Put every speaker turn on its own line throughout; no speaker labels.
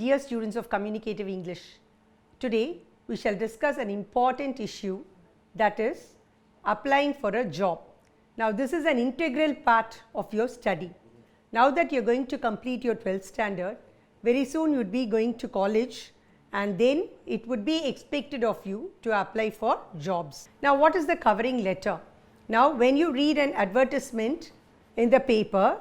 Dear students of Communicative English, today we shall discuss an important issue, that is applying for a job. Now this is an integral part of your study. Now that you are going to complete your 12th standard, very soon you would be going to college, and then it would be expected of you to apply for jobs. Now what is the covering letter? Now when you read an advertisement in the paper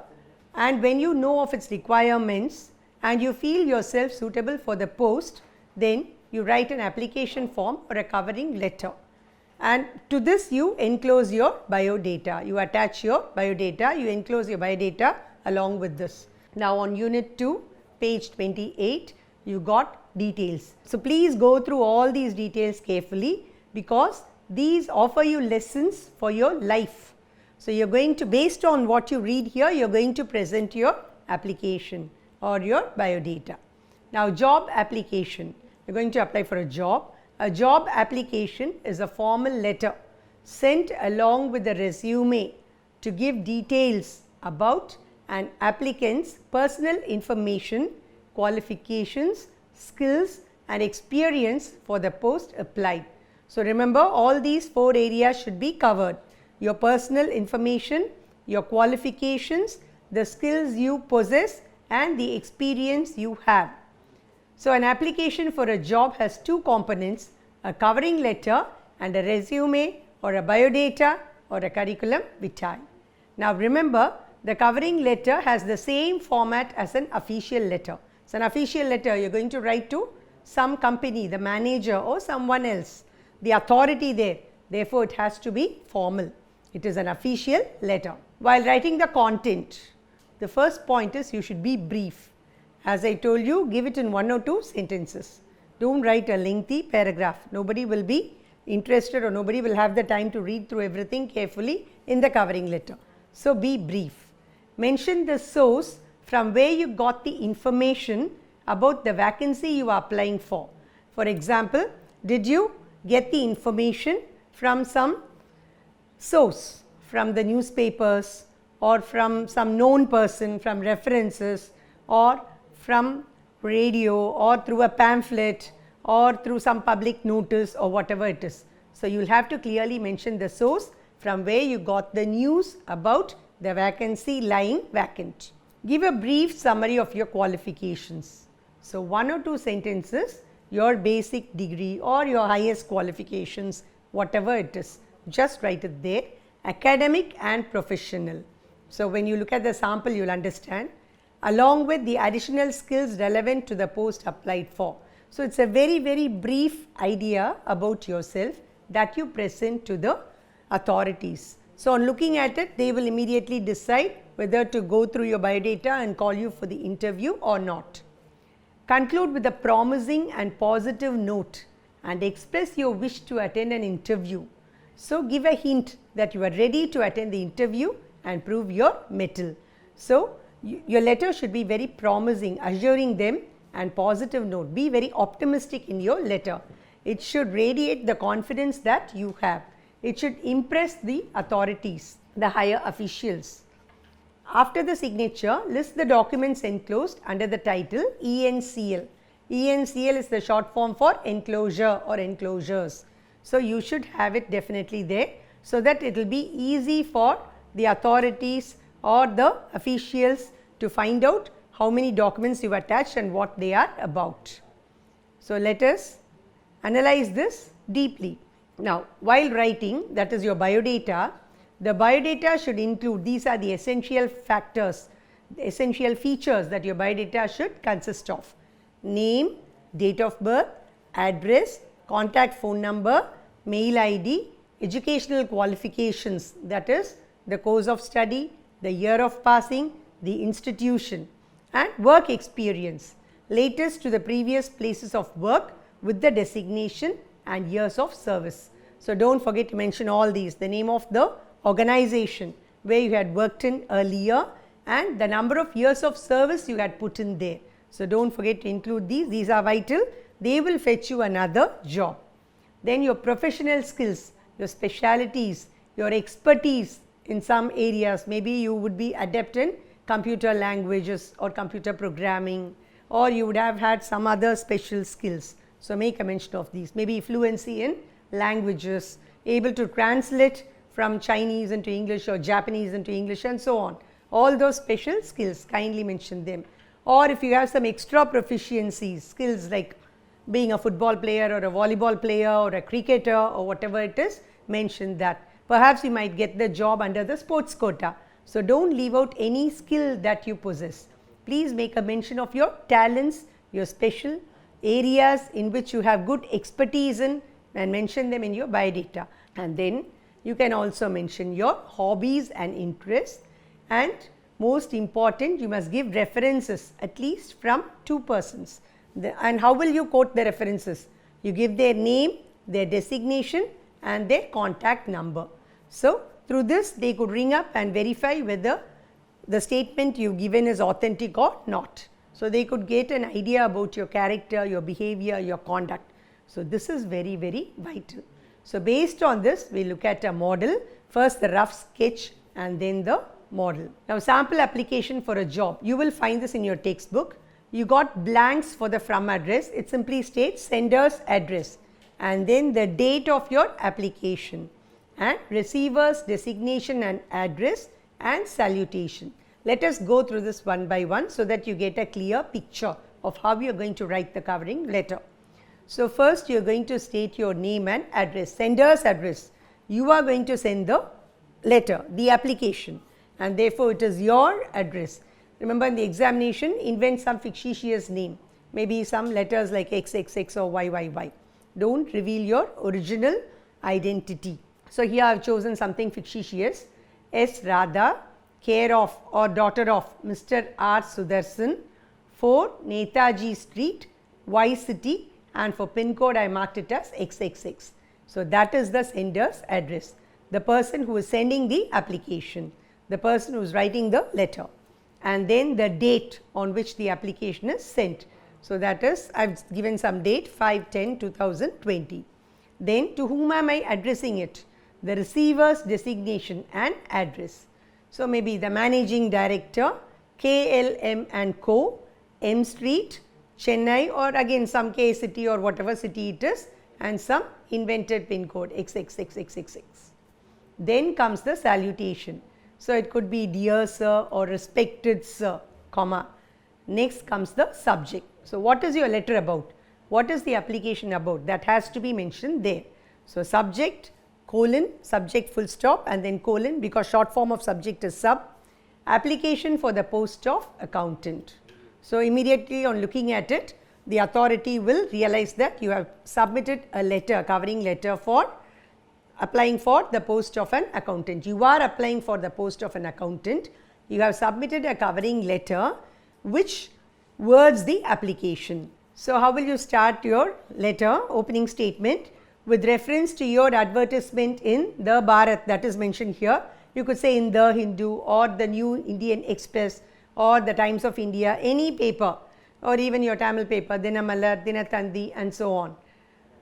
and when you know of its requirements and you feel yourself suitable for the post, then you write an application form or a covering letter, and to this you enclose your biodata. You attach your biodata, you enclose your biodata along with this. Now on unit 2, page 28, you got details. So please go through all these details carefully, because these offer you lessons for your life. So you are going to, based on what you read here, you are going to present your application or your biodata. Now job application, you are going to apply for a job. A job application is a formal letter sent along with the resume to give details about an applicant's personal information, qualifications, skills and experience for the post applied. So remember, all these 4 areas should be covered: your personal information, your qualifications, the skills you possess and the experience you have. So an application for a job has 2 components: a covering letter and a resume or a biodata or a curriculum vitae. Now remember, the covering letter has the same format as an official letter. So an official letter you are going to write to some company, the manager or someone else, the authority there. Therefore it has to be formal. It is an official letter. While writing the content, the first point is you should be brief. As I told you, give it in 1 or 2 sentences. Don't write a lengthy paragraph. Nobody will be interested or nobody will have the time to read through everything carefully in the covering letter. So be brief. Mention the source from where you got the information about the vacancy you are applying for. For example, did you get the information from some source, from the newspapers or from some known person, from references, or from radio, or through a pamphlet, or through some public notice, or whatever it is. So you will have to clearly mention the source from where you got the news about the vacancy lying vacant. Give a brief summary of your qualifications. So 1 or 2 sentences, your basic degree or your highest qualifications, whatever it is, just write it there. Academic and professional. So when you look at the sample, you will understand, along with the additional skills relevant to the post applied for. So it's a very brief idea about yourself that you present to the authorities. So on looking at it, they will immediately decide whether to go through your biodata and call you for the interview or not. Conclude with a promising and positive note and express your wish to attend an interview. So give a hint that you are ready to attend the interview and prove your mettle. So your letter should be very promising, assuring them, and positive note. Be very optimistic in your letter. It should radiate the confidence that you have. It should impress the authorities, the higher officials. After the signature, list the documents enclosed under the title ENCL. ENCL is the short form for enclosure or enclosures. So you should have it definitely there, so that it will be easy for the authorities or the officials to find out how many documents you have attached and what they are about. So let us analyze this deeply. Now while writing, that is your biodata, the biodata should include, these are the essential factors, the essential features that your biodata should consist of: name, date of birth, address, contact phone number, mail ID, educational qualifications, that is the course of study, the year of passing, the institution, and work experience, latest to the previous places of work with the designation and years of service. So don't forget to mention all these: the name of the organization where you had worked in earlier and the number of years of service you had put in there. So don't forget to include these. These are vital. They will fetch you another job. Then your professional skills, your specialities, your expertise in some areas. Maybe you would be adept in computer languages or computer programming, or you would have had some other special skills. So make a mention of these. Maybe fluency in languages, able to translate from Chinese into English or Japanese into English and so on. All those special skills, kindly mention them. Or if you have some extra proficiencies, skills like being a football player or a volleyball player or a cricketer or whatever it is, mention that. Perhaps you might get the job under the sports quota. So don't leave out any skill that you possess. Please make a mention of your talents, your special areas in which you have good expertise in, and mention them in your biodata. And then you can also mention your hobbies and interests, and most important, you must give references at least from 2 persons. And how will you quote the references? You give their name, their designation and their contact number. So through this they could ring up and verify whether the statement you've given is authentic or not. So they could get an idea about your character, your behavior, your conduct. So this is very, very vital. So based on this, we look at a model, first the rough sketch and then the model. Now sample application for a job, you will find this in your textbook. You got blanks for the from address, it simply states sender's address and then the date of your application and receiver's designation and address and salutation. Let us go through this one by one so that you get a clear picture of how you are going to write the covering letter. So first you are going to state your name and address, sender's address. You are going to send the letter, the application, and therefore it is your address. Remember, in the examination, invent some fictitious name, maybe some letters like XXX or YYY. Don't reveal your original identity. So here I have chosen something fictitious, S. Radha, care of or daughter of Mr. R. Sudarsan, 4 Netaji Street, Y City, and for pin code I marked it as XXX. So that is the sender's address, the person who is sending the application, the person who is writing the letter, and then the date on which the application is sent. So that is, I have given some date 5/10/2020. Then to whom am I addressing it? The receiver's designation and address. So maybe the managing director, KLM and Co, M Street, Chennai, or again some K city or whatever city it is, and some invented pin code XXXXXX. Then comes the salutation. So it could be dear sir or respected sir, comma. Next comes the subject. So what is your letter about? What is the application about? That has to be mentioned there. So subject, colon, subject full stop and then colon, because short form of subject is sub. Application for the post of accountant. So immediately on looking at it, the authority will realize that you have submitted a letter, covering letter for applying for the post of an accountant. You are applying for the post of an accountant. You have submitted a covering letter which words the application. So how will you start your letter? Opening statement with reference to your advertisement in the Bharat, that is mentioned here. You could say in the Hindu or the New Indian Express or the Times of India, any paper, or even your Tamil paper, Dinamalar, Dinatandi and so on.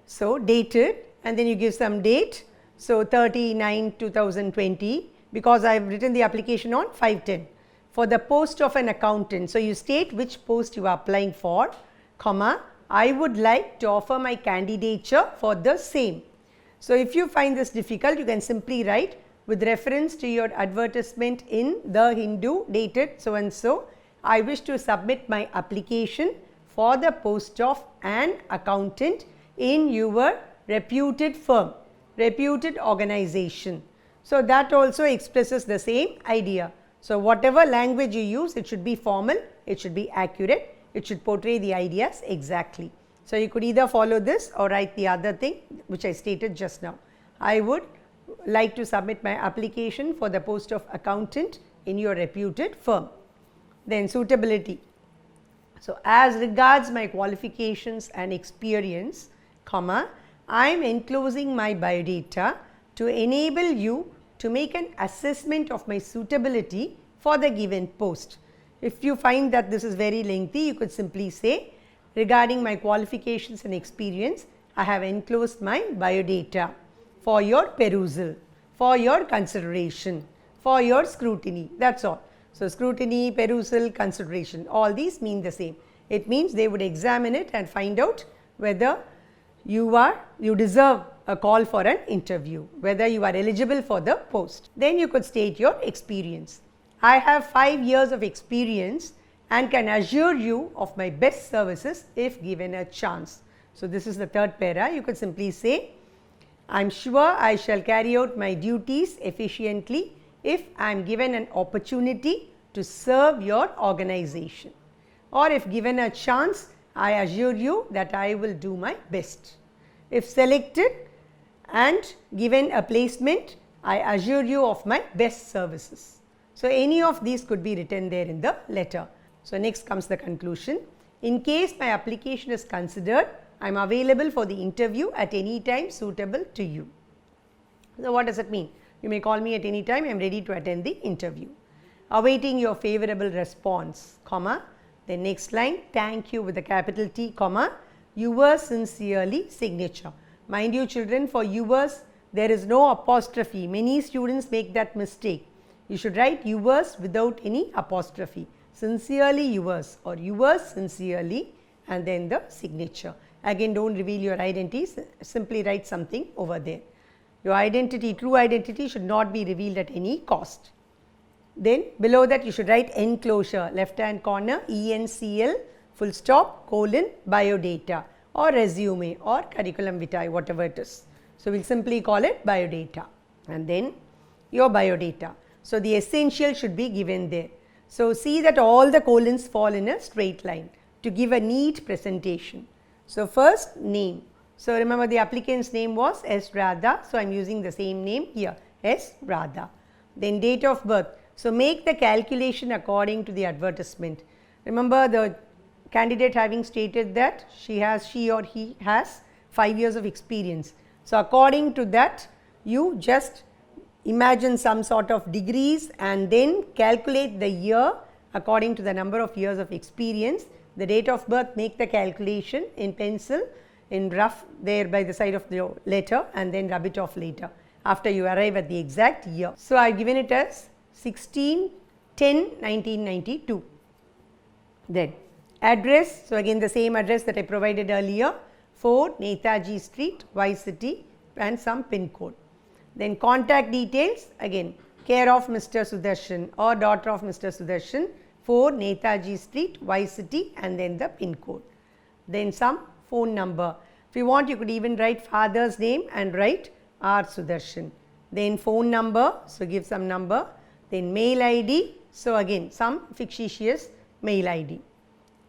So dated, and then you give some date. So 30/9/2020, because I have written the application on 5/10 for the post of an accountant. So you state which post you are applying for, comma, I would like to offer my candidature for the same. So if you find this difficult, you can simply write with reference to your advertisement in the Hindu, dated so and so, I wish to submit my application for the post of an accountant in your reputed firm, reputed organization. So that also expresses the same idea. So whatever language you use, it should be formal, it should be accurate, it should portray the ideas exactly. So you could either follow this or write the other thing which I stated just now. I would like to submit my application for the post of accountant in your reputed firm. Then suitability. So as regards my qualifications and experience, comma, I am enclosing my biodata to enable you to make an assessment of my suitability for the given post. If you find that this is very lengthy, you could simply say, regarding my qualifications and experience, I have enclosed my biodata for your perusal, for your consideration, for your scrutiny. That's all. So scrutiny, perusal, consideration, all these mean the same. It means they would examine it and find out whether you deserve a call for an interview, whether you are eligible for the post. Then you could state your experience. I have 5 years of experience and can assure you of my best services if given a chance. So this is the third para. You could simply say, I am sure I shall carry out my duties efficiently if I am given an opportunity to serve your organization. Or if given a chance, I assure you that I will do my best. If selected and given a placement, I assure you of my best services. So any of these could be written there in the letter. So next comes the conclusion. In case my application is considered, I am available for the interview at any time suitable to you. So what does it mean? You may call me at any time, I am ready to attend the interview. Awaiting your favorable response, comma. Then next line, thank you with a capital T, comma, yours sincerely, signature. Mind you children, for yours there is no apostrophe. Many students make that mistake. You should write yours without any apostrophe. Sincerely yours or yours sincerely and then the signature. Again, don't reveal your identity, simply write something over there. Your identity, true identity should not be revealed at any cost. Then below that you should write enclosure, left hand corner, ENCL, full stop, colon, biodata or resume or curriculum vitae, whatever it is. So, we will simply call it biodata and then your biodata. So, the essential should be given there. So, see that all the colons fall in a straight line to give a neat presentation. So, first name. So, remember the applicant's name was S. Radha. So, I am using the same name here, S. Radha. Then date of birth. So, make the calculation according to the advertisement. Remember the candidate having stated that she or he has 5 years of experience. So, according to that you just imagine some sort of degrees and then calculate the year according to the number of years of experience. The date of birth, make the calculation in pencil in rough there by the side of the letter and then rub it off later after you arrive at the exact year. So, I have given it as 16/10/1992. Then address, so again the same address that I provided earlier, 4 Netaji Street, Y City and some pin code. Then contact details, again care of Mr. Sudarshan or daughter of Mr. Sudarshan, 4 Netaji Street, Y City and then the pin code. Then some phone number. If you want, you could even write father's name and write R. Sudarshan. Then phone number, so give some number. Then mail ID, so again some fictitious mail ID.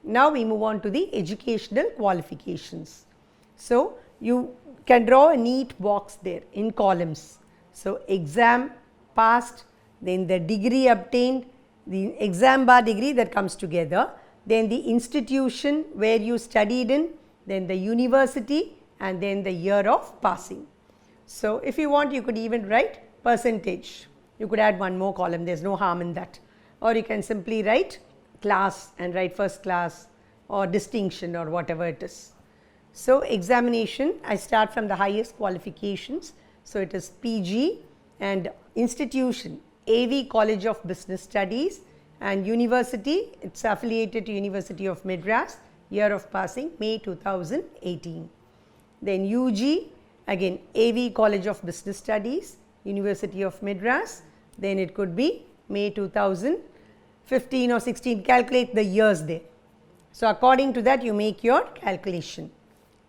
Now we move on to the educational qualifications. So you can draw a neat box there in columns. So exam passed, then the degree obtained, the exam bar degree that comes together, then the institution where you studied in, then the university and then the year of passing. So if you want, you could even write percentage. You could add one more column, there is no harm in that. Or you can simply write class and write first class or distinction or whatever it is. So examination, I start from the highest qualifications. So it is PG and institution, AV College of Business Studies, and university, it is affiliated to University of Madras, year of passing May 2018. Then UG, again AV College of Business Studies, University of Madras, then it could be May 2015 or 16, calculate the years there. So according to that you make your calculation.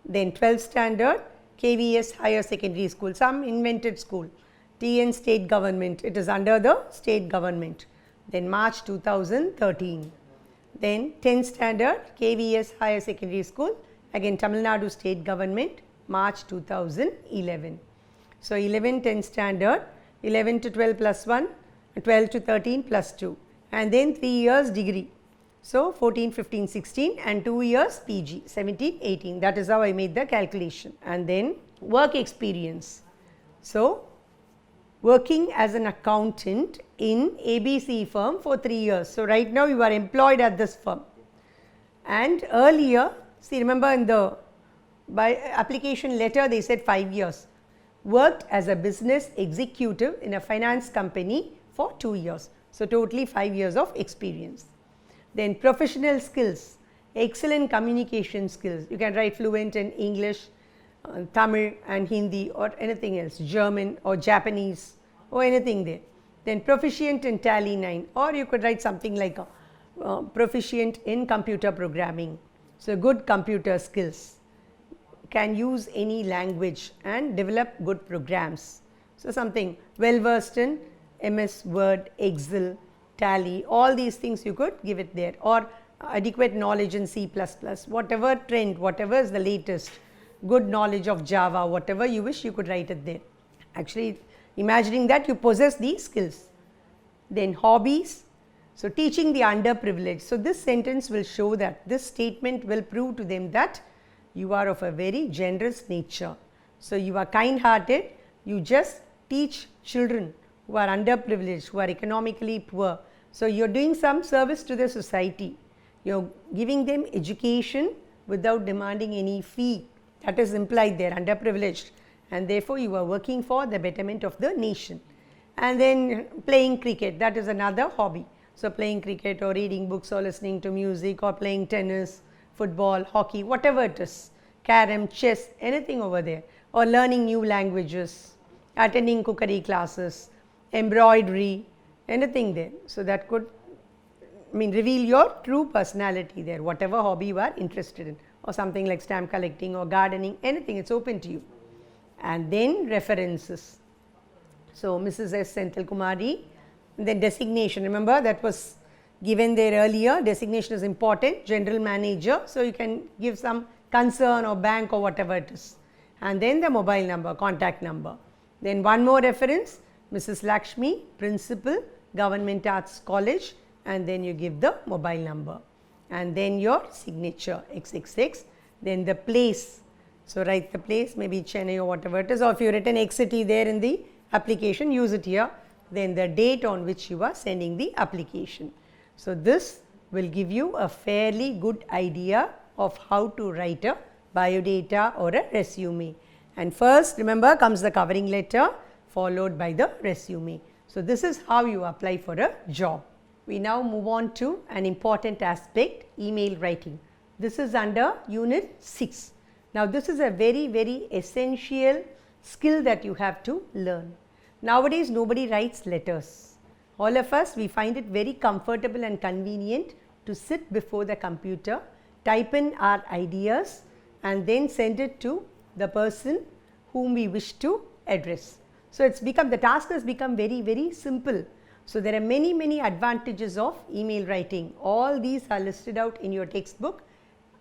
Then 12th standard, KVS Higher Secondary School, some invented school, TN State Government, it is under the State Government. Then March 2013. Then 10th standard, KVS Higher Secondary School, again Tamil Nadu State Government, March 2011. So 11, 10th standard, 11 to 12 plus 1, 12 to 13 plus 2, and then 3 years degree. So 14, 15, 16 and 2 years PG, 17, 18. That is how I made the calculation. And then work experience. So working as an accountant in ABC firm for 3 years. So right now you are employed at this firm. And earlier, see, remember in the by application letter they said 5 years. Worked as a business executive in a finance company for 2 years. So totally 5 years of experience. Then professional skills, excellent communication skills. You can write fluent in English, Tamil and Hindi or anything else, German or Japanese or anything there. Then proficient in Tally 9, or you could write something like proficient in computer programming. So good computer skills, can use any language and develop good programs. So something well versed in MS Word, Excel, Tally, all these things you could give it there, or adequate knowledge in C++, whatever trend, whatever is the latest, good knowledge of Java, whatever you wish, you could write it there. Actually, imagining that you possess these skills. Then hobbies, so teaching the underprivileged. So this sentence will show that, this statement will prove to them that you are of a very generous nature. So you are kind-hearted, you just teach children who are underprivileged, who are economically poor. So you are doing some service to the society. You are giving them education without demanding any fee. That is implied there, underprivileged, and therefore you are working for the betterment of the nation. And then playing cricket, that is another hobby. So playing cricket or reading books or listening to music or playing tennis, football, hockey, whatever it is, carom, chess, anything over there, or learning new languages, attending cookery classes, embroidery, anything there. So that could reveal your true personality there, whatever hobby you are interested in, or something like stamp collecting or gardening, anything, it's open to you. And then references. So Mrs. S. Senthil Kumari, then designation, remember that was given there earlier, designation is important, general manager, so you can give some concern or bank or whatever it is. And then the mobile number, contact number. Then one more reference, Mrs. Lakshmi, principal, Government Arts College, and then you give the mobile number. And then your signature, XXX, then the place. So write the place, maybe Chennai or whatever it is, or if you written X city there in the application, use it here. Then the date on which you are sending the application. So this will give you a fairly good idea of how to write a biodata or a resume. And first, remember, comes the covering letter followed by the resume. So this is how you apply for a job. We now move on to an important aspect, email writing. This is under unit 6. Now this is a very, very essential skill that you have to learn. Nowadays nobody writes letters. All of us, we find it very comfortable and convenient to sit before the computer, type in our ideas and then send it to the person whom we wish to address. So it's become, the task has become very, very simple. So there are many, many advantages of email writing. All these are listed out in your textbook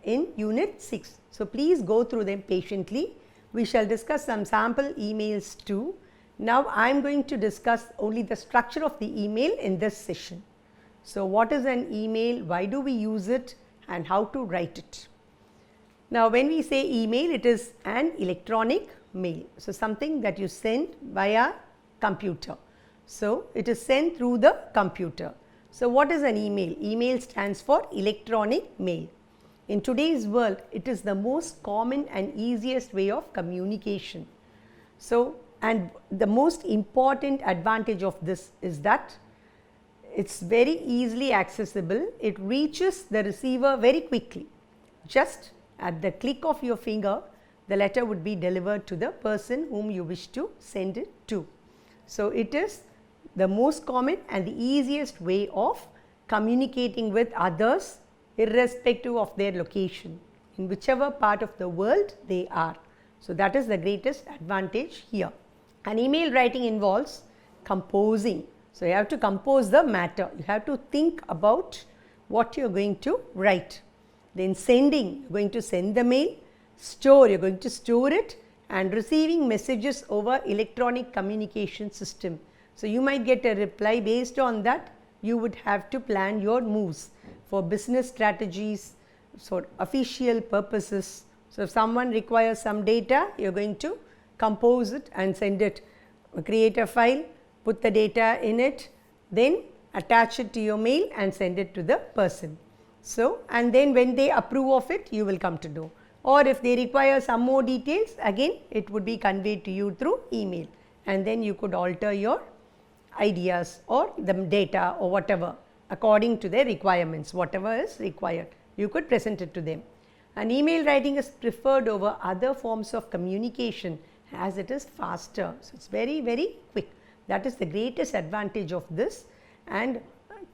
in unit 6. So please go through them patiently. We shall discuss some sample emails too. Now I am going to discuss only the structure of the email in this session. So what is an email, why do we use it, and how to write it. Now when we say email, it is an electronic mail. So something that you send via computer. So it is sent through the computer. So what is an email? Email stands for electronic mail. In today's world, it is the most common and easiest way of communication. So, and the most important advantage of this is that it's very easily accessible. It reaches the receiver very quickly. Just at the click of your finger, the letter would be delivered to the person whom you wish to send it to. So it is the most common and the easiest way of communicating with others irrespective of their location, in whichever part of the world they are. So that is the greatest advantage here. And email writing involves composing. So you have to compose the matter. You have to think about what you are going to write. Then sending, you are going to send the mail. Store, you are going to store it. And receiving messages over electronic communication system. So you might get a reply. Based on that, you would have to plan your moves for business strategies, for official purposes. So if someone requires some data, you are going to compose it and send it. Create a file, put the data in it, then attach it to your mail and send it to the person. So, and then when they approve of it, you will come to know. Or if they require some more details, again it would be conveyed to you through email, and then you could alter your ideas or the data or whatever according to their requirements, whatever is required. you could present it to them. And email writing is preferred over other forms of communication as it is faster. So, it is very, very quick. That is the greatest advantage of this. And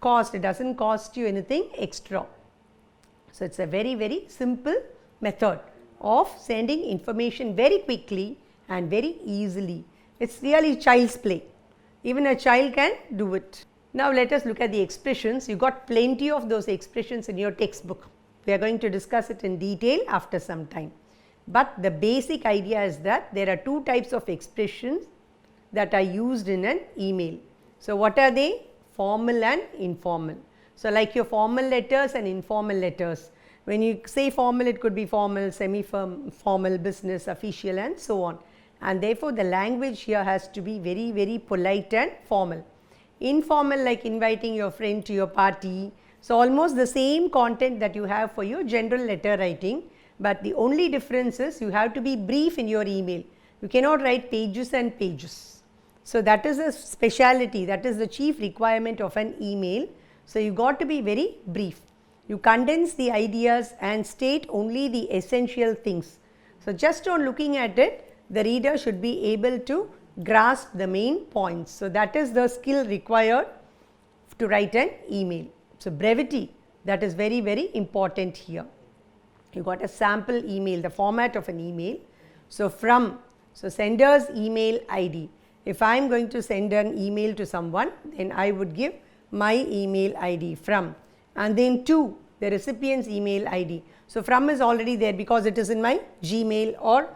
cost, it does not cost you anything extra. So, it is a very, very simple method of sending information very quickly and very easily. It is really child's play. Even a child can do it. Now, let us look at the expressions. You got plenty of those expressions in your textbook. We are going to discuss it in detail after some time. But the basic idea is that there are two types of expressions that are used in an email. So, what are they? Formal and informal. So, like your formal letters and informal letters. When you say formal, it could be formal, semi-formal, business, official and so on. And therefore, the language here has to be very, very polite and formal. Informal, like inviting your friend to your party. So, almost the same content that you have for your general letter writing, but the only difference is you have to be brief in your email. You cannot write pages and pages. So, that is a speciality, that is the chief requirement of an email. So, you got to be very brief. You condense the ideas and state only the essential things. So, just on looking at it, the reader should be able to grasp the main points. So, that is the skill required to write an email. So, brevity, that is very, very important here. You got a sample email, the format of an email. So, sender's email ID. If I am going to send an email to someone, then I would give my email ID from, and then to the recipient's email ID. So, from is already there because it is in my Gmail or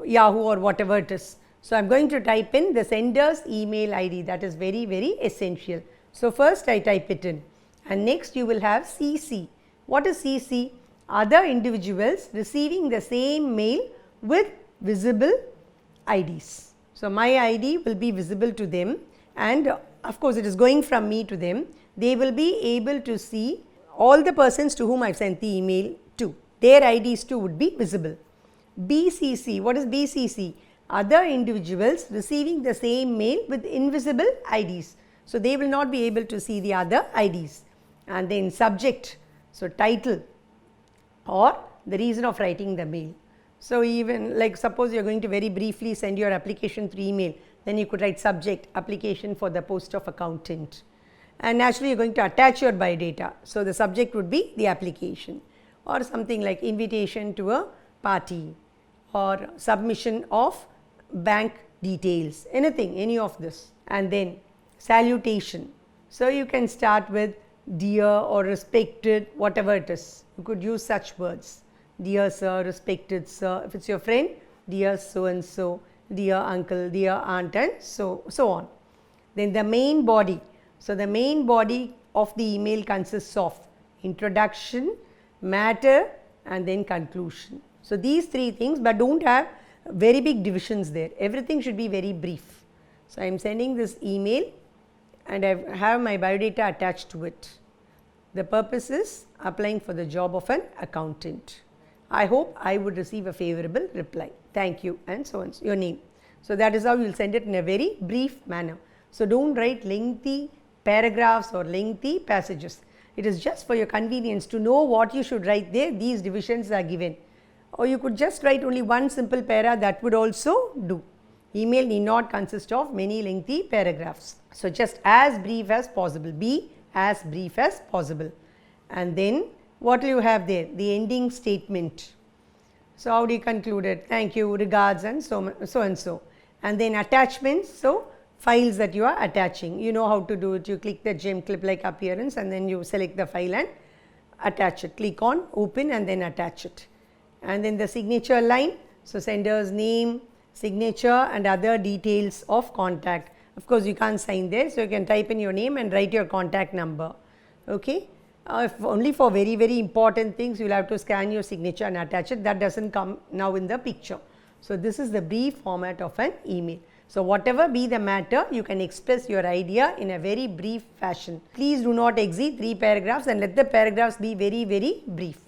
Yahoo or whatever it is. So, I am going to type in the sender's email ID, that is very, very essential. So, first I type it in, and next you will have CC. What is CC? Other individuals receiving the same mail with visible IDs. So, my ID will be visible to them, and of course, it is going from me to them. They will be able to see all the persons to whom I have sent the email to. Their IDs too would be visible. BCC, what is BCC? Other individuals receiving the same mail with invisible IDs. So, they will not be able to see the other IDs. And then subject, so title or the reason of writing the mail. So, even like suppose you are going to very briefly send your application through email, then you could write subject, application for the post of accountant. And naturally, you are going to attach your biodata. So, the subject would be the application, or something like invitation to a party or submission of bank details, anything, any of this. And then salutation. So, you can start with dear or respected, whatever it is. You could use such words. Dear sir, respected sir. If it is your friend, dear so and so, dear uncle, dear aunt, and so on. Then the main body. So, the main body of the email consists of introduction, matter and then conclusion. So, these three things, but do not have very big divisions there. Everything should be very brief. So, I am sending this email and I have my biodata attached to it. The purpose is applying for the job of an accountant. I hope I would receive a favorable reply. Thank you, and so on, your name. So, that is how you will send it in a very brief manner. So, do not write lengthy paragraphs or lengthy passages. It is just for your convenience to know what you should write there. These divisions are given, or you could just write only one simple para, that would also do. Email need not consist of many lengthy paragraphs. So, just as brief as possible, be as brief as possible. And then what will you have there? The ending statement. So, how do you conclude it? Thank you, regards, and so and so. And then attachments. So, files that you are attaching, you know how to do it. You click the gem clip like appearance and then you select the file and attach it. Click on open and then attach it. And then the signature line. So, sender's name, signature and other details of contact. Of course, you can't sign there. So, you can type in your name and write your contact number. Okay. If only for very, very important things, you will have to scan your signature and attach it. That does not come now in the picture. So, this is the brief format of an email. So, whatever be the matter, you can express your idea in a very brief fashion. Please do not exceed 3 paragraphs and let the paragraphs be very, very brief.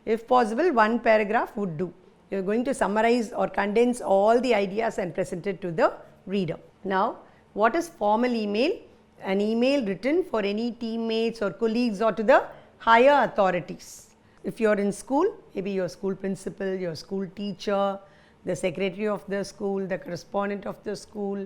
If possible, 1 paragraph would do. You are going to summarize or condense all the ideas and present it to the reader. Now, what is formal email? An email written for any teammates or colleagues or to the higher authorities. if you are in school, maybe your school principal, your school teacher, the secretary of the school, the correspondent of the school,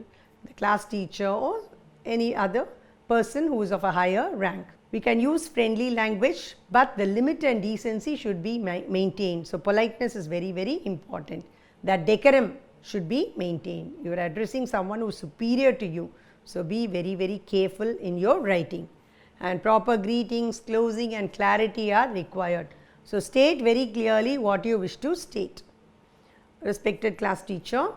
the class teacher, or any other person who is of a higher rank. We can use friendly language, but the limit and decency should be maintained. So politeness is very, very important. That decorum should be maintained. You are addressing someone who is superior to you. So be very, very careful in your writing. And proper greetings, closing and clarity are required. So state very clearly what you wish to state. Respected class teacher,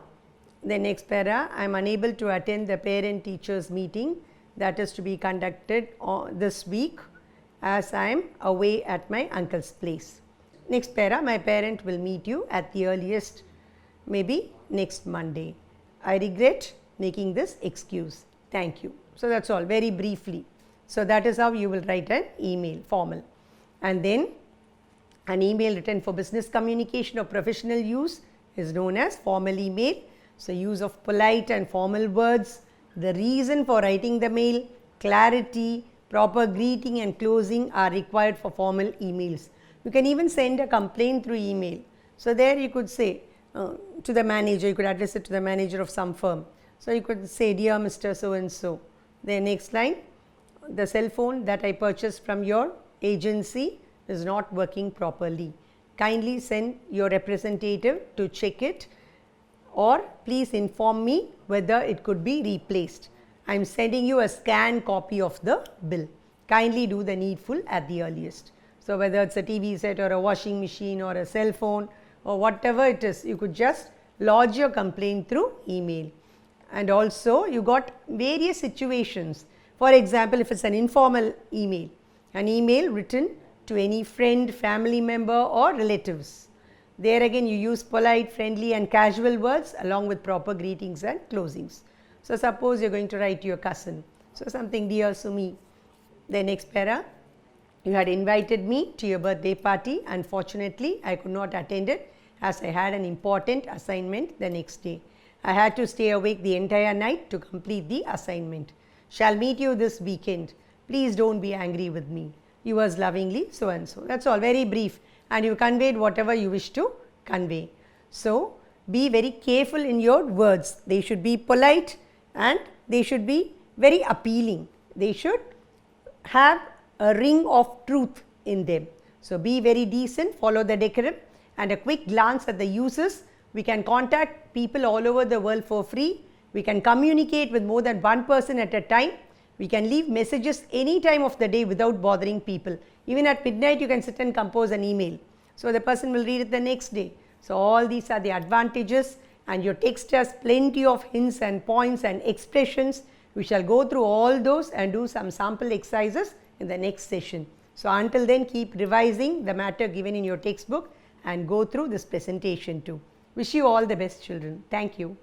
the next para, I am unable to attend the parent teachers meeting that is to be conducted this week as I am away at my uncle's place. Next para, my parent will meet you at the earliest, maybe next Monday. I regret making this excuse. Thank you. So that's all, very briefly. So that is how you will write an email, formal. And then an email written for business communication or professional use is known as formal email. So use of polite and formal words, the reason for writing the mail, clarity, proper greeting and closing are required for formal emails. You can even send a complaint through email. So there you could say to the manager, you could address it to the manager of some firm. So you could say, dear Mr. So and so. The next line, the cell phone that I purchased from your agency is not working properly. Kindly send your representative to check it, or please inform me whether it could be replaced. I am sending you a scanned copy of the bill. Kindly do the needful at the earliest. So whether it's a TV set or a washing machine or a cell phone or whatever it is, you could just lodge your complaint through email. And also you got various situations. For example, if it's an informal email, an email written to any friend, family member or relatives. There again you use polite, friendly and casual words along with proper greetings and closings. So suppose you are going to write to your cousin. So something, dear Sumi. The next para, you had invited me to your birthday party. Unfortunately, I could not attend it as I had an important assignment the next day. I had to stay awake the entire night to complete the assignment. Shall meet you this weekend. Please don't be angry with me. Yours lovingly, so and so. That's all, very brief. And you conveyed whatever you wish to convey. So be very careful in your words. They should be polite and they should be very appealing. They should have a ring of truth in them. So be very decent, follow the decorum, and a quick glance at the uses. We can contact people all over the world for free. We can communicate with more than one person at a time. We can leave messages any time of the day without bothering people. Even at midnight you can sit and compose an email. So the person will read it the next day. So all these are the advantages, and your text has plenty of hints and points and expressions. We shall go through all those and do some sample exercises in the next session. So until then, keep revising the matter given in your textbook and go through this presentation too. Wish you all the best, children. Thank you.